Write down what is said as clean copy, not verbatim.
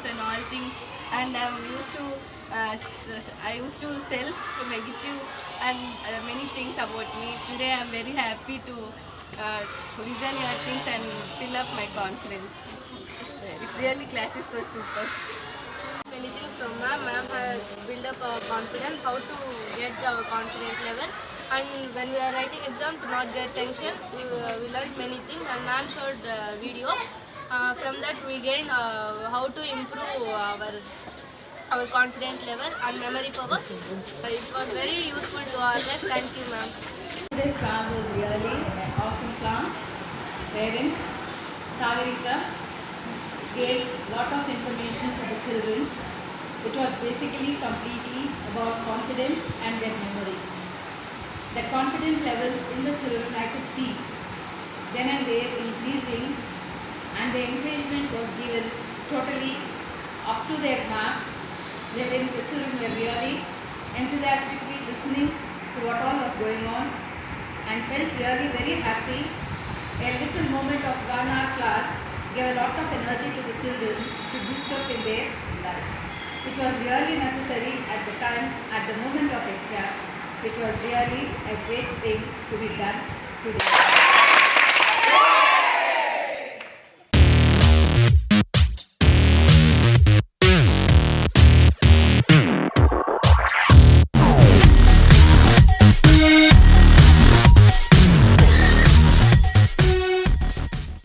exams and all things, and I used to self negative and many things about me. Today I'm very happy to listen your things and fill up my confidence. It's really class is so super. Many things from ma'am. Ma'am has built up our confidence, how to get our confidence level, and when we are writing exam to not get tension, we learned many things, and ma'am showed video. From that we gain how to improve our confidence level and memory power. It was very useful to all that. Thank you, ma'am. Today's class was really an awesome class wherein Sagarika gave lot of information to the children. It was basically completely about confidence and their memories. The confidence level in the children I could see then and there increasing, and the encouragement was given totally up to their mark, wherein the children were really enthusiastically listening to what all was going on and felt really very happy. A little moment of 1 hour class gave a lot of energy to the children to boost up in their life. It was really necessary at the time, at the moment of exam. It was really a great thing to be done today.